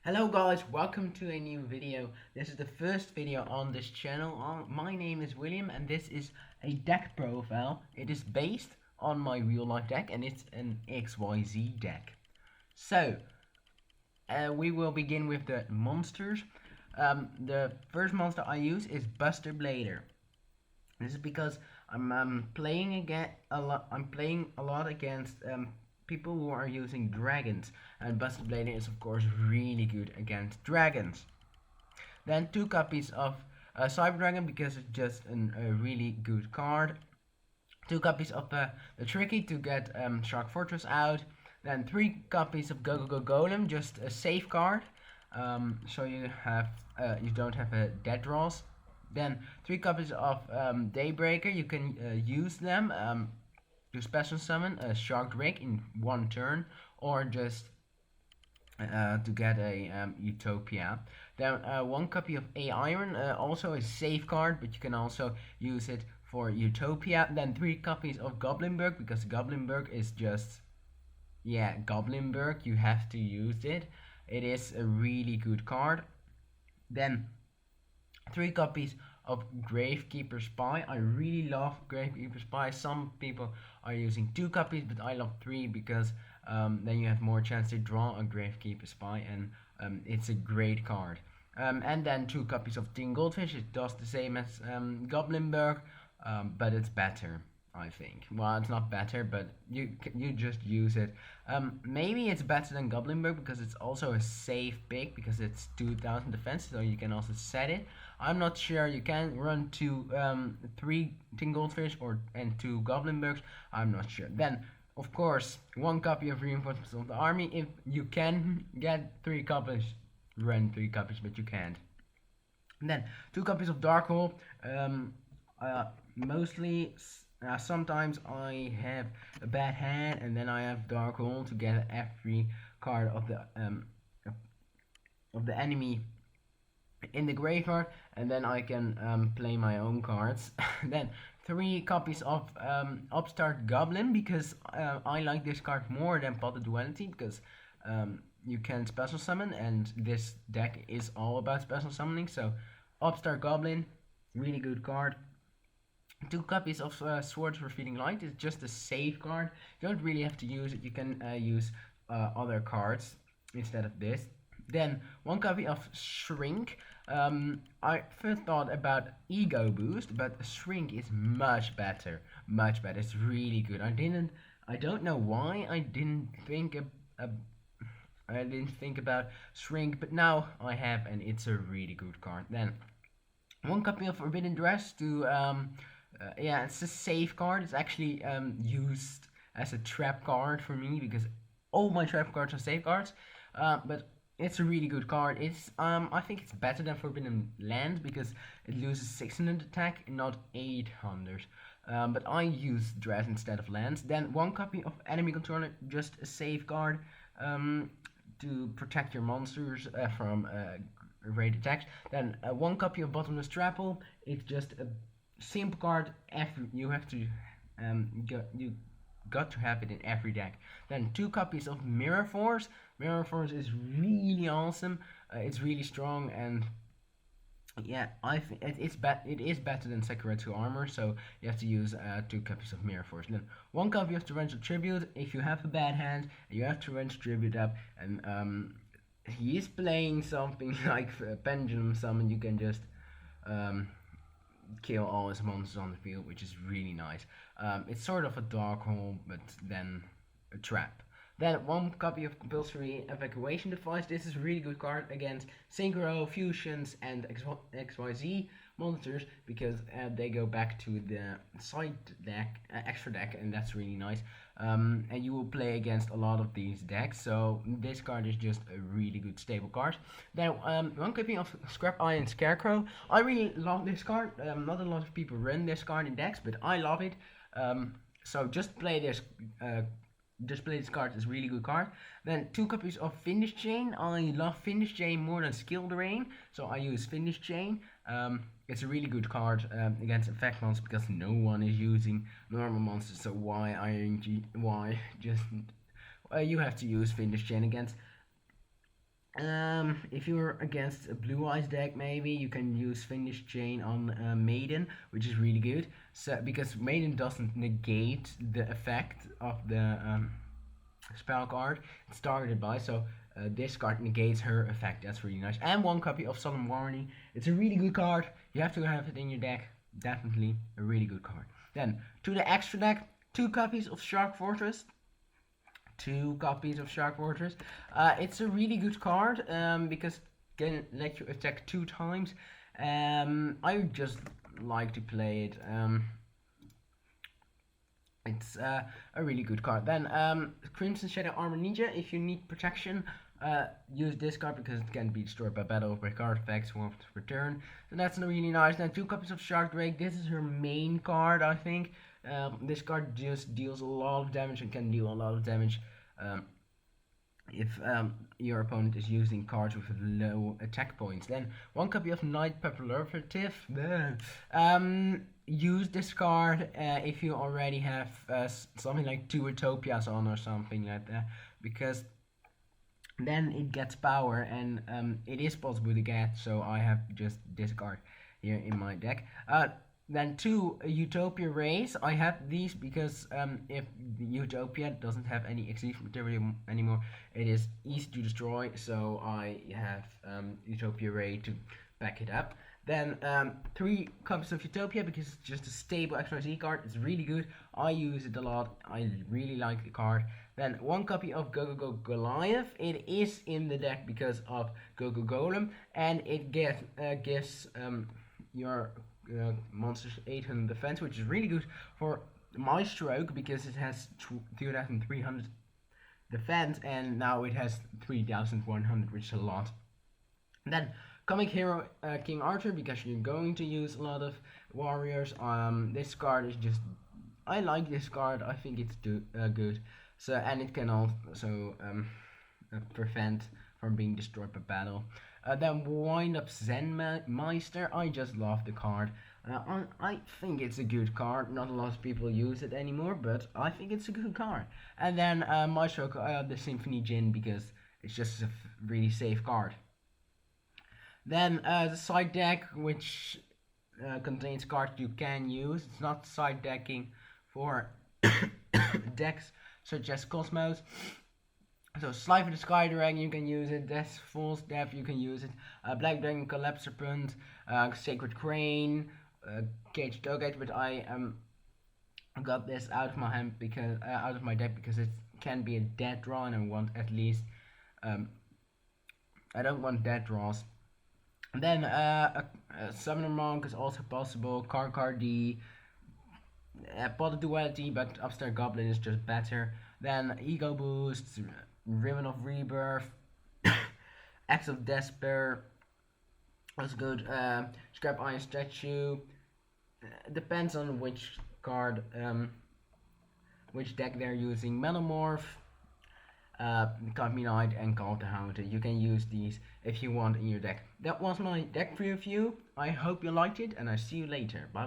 Hello guys, welcome to a new video. This is the first video on this channel. My name is William and this is a deck profile. It is based on my real life deck and it's an XYZ deck. So, we will begin with the monsters. The first monster I use is Buster Blader. This is because I'm playing a lot against people who are using dragons, and Buster Blader is of course really good against dragons. Then 2 copies of Cyber Dragon because it's just a really good card. 2 copies of the Tricky to get Shark Fortress out. Then 3 copies of Gogogo Golem, just a safe card, so you don't have a dead draws. Then 3 copies of Daybreaker. You can use them to special summon a Shark Drake in 1 turn, or just to get a Utopia. Then 1 copy of A Iron, also a safe card, but you can also use it for Utopia. Then 3 copies of Goblindbergh, because Goblindbergh is just, yeah, Goblindbergh, you have to use it. It is a really good card. Then 3 copies of Gravekeeper Spy. I really love Gravekeeper Spy. Some people are using 2 copies, but I love 3 because then you have more chance to draw a Gravekeeper Spy, and it's a great card. And then 2 copies of Tin Goldfish. It does the same as Goblindbergh, but it's better, I think. Well, it's not better, but you just use it. Maybe it's better than Goblindbergh because it's also a safe pick, because it's 2000 defense, so you can also set it. I'm not sure. You can run 3 Tin Goldfish and 2 Goblindberghs. I'm not sure. Then, of course, 1 copy of Reinforcements of the Army. If you can get 3 copies, run 3 copies, but you can't. And then 2 copies of Darkhold. Mostly. Sometimes I have a bad hand, and then I have Darkhold to get every card of the enemy in the graveyard, and then I can play my own cards. Then 3 copies of Upstart Gobin, because I like this card more than Pot of Duality, because you can special summon, and this deck is all about special summoning. So Upstart Gobin, really good card. 2 copies of Swords for Feeding Light is just a safe card. You don't really have to use it. You can use other cards instead of this. Then 1 copy of Shrink. I first thought about Ego Boost, but Shrink is much better. Much better. It's really good. I don't know why I didn't think about Shrink, but now I have, and it's a really good card. Then 1 copy of Forbidden Dress to yeah, it's a safe card. It's actually used as a trap card for me, because all my trap cards are safe cards. But it's a really good card. It's I think it's better than Forbidden Land, because it loses 600 attack, not 800. But I use Dress instead of lands. Then 1 copy of Enemy Controller, just a safe card to protect your monsters from raid attacks. Then 1 copy of Bottomless Trapple. It's just a simple card. You have to you got to have it in every deck. Then 2 copies of Mirror Force. Mirror Force is really awesome. It's really strong, and yeah, I think it is better than Sakura 2 Armor, so you have to use 2 copies of Mirror Force. Then 1 copy of Torrential Tribute. If you have a bad hand, you have Torrential Tribute up, and he is playing something like Pendulum Summon. You can just kill all his monsters on the field, which is really nice. It's sort of a dark hole, but then a trap. Then 1 copy of Compulsory Evacuation Device. This is a really good card against Synchro, Fusions, and XYZ monsters, because they go back to the side deck, extra deck, and that's really nice. And you will play against a lot of these decks, so this card is just a really good stable card. Then 1 copy of Scrap-Iron Scarecrow. I really love this card. Not a lot of people run this card in decks, but I love it. So just play this. Display this card. Is a really good card. Then 2 copies of Fiendish Chain. I love Fiendish Chain more than Skill Drain, so I use Fiendish Chain. It's a really good card against effect monsters, because no one is using normal monsters. So why just you have to use Fiendish Chain against If you're against a Blue Eyes deck, maybe you can use Fiendish Chain on Maiden, which is really good. So because Maiden doesn't negate the effect of the spell card it's targeted by, so this card negates her effect. That's really nice. And one copy of Solemn Warning. It's a really good card. You have to have it in your deck. Definitely a really good card. Then to the extra deck, 2 copies of Shark Fortress. 2 copies of Shark Fortress. It's a really good card because it can let you attack 2 times. I just like to play it. It's a really good card. Then Crimson Shadow Armor Ninja. If you need protection, use this card because it can be destroyed by battle or by card effects once return. So that's really nice. Then 2 copies of Shark Drake. This is her main card, I think. This card just deals a lot of damage and can deal a lot of damage if your opponent is using cards with low attack points. Then 1 copy of Night Papilloperative. Use this card if you already have something like 2 Utopias on or something like that, because then it gets power and it is possible to get, so I have just this card here in my deck. Then 2 Utopia Rays. I have these because if the Utopia doesn't have any exceed material anymore, it is easy to destroy, so I have Utopia Ray to back it up. Then 3 copies of Utopia because it's just a stable XYZ card. It's really good. I use it a lot. I really like the card. Then 1 copy of Gogogo Goliath. It is in the deck because of Gogogo Golem, and it gives your monsters 800 defense, which is really good for Maestroke because it has 2300 defense, and now it has 3100, which is a lot. Then Comic Hero King Arthur, because you're going to use a lot of warriors. This card is just, I like this card. I think it's good. So, and it can also prevent from being destroyed by battle. Then Wind-Up Zenmaister. I just love the card. I think it's a good card. Not a lot of people use it anymore, but I think it's a good card. And then Maestroke, the Symphony Djinn, because it's just a really safe card. Then the side deck, which contains cards you can use. It's not side decking for decks such as Cosmos. So Slifer the Sky Dragon, you can use it. Death False Death, you can use it. Black Dragon, Collapse Serpent, Sacred Crane, Cage Togate, but I got this out of my hand because out of my deck because it can be a dead draw, and I want at least I don't want dead draws. And then a Summoner Monk is also possible. Karkardi, Pot of Duality, but Upstart Gobin is just better. Then Ego Boost, Ribbon of Rebirth, Acts of Despair, that's good. Scrap-Iron Statue. Depends on which card, which deck they're using. Metamorph, Knight, and Call to Hound. You can use these if you want in your deck. That was my deck preview. I hope you liked it, and I see you later. Bye.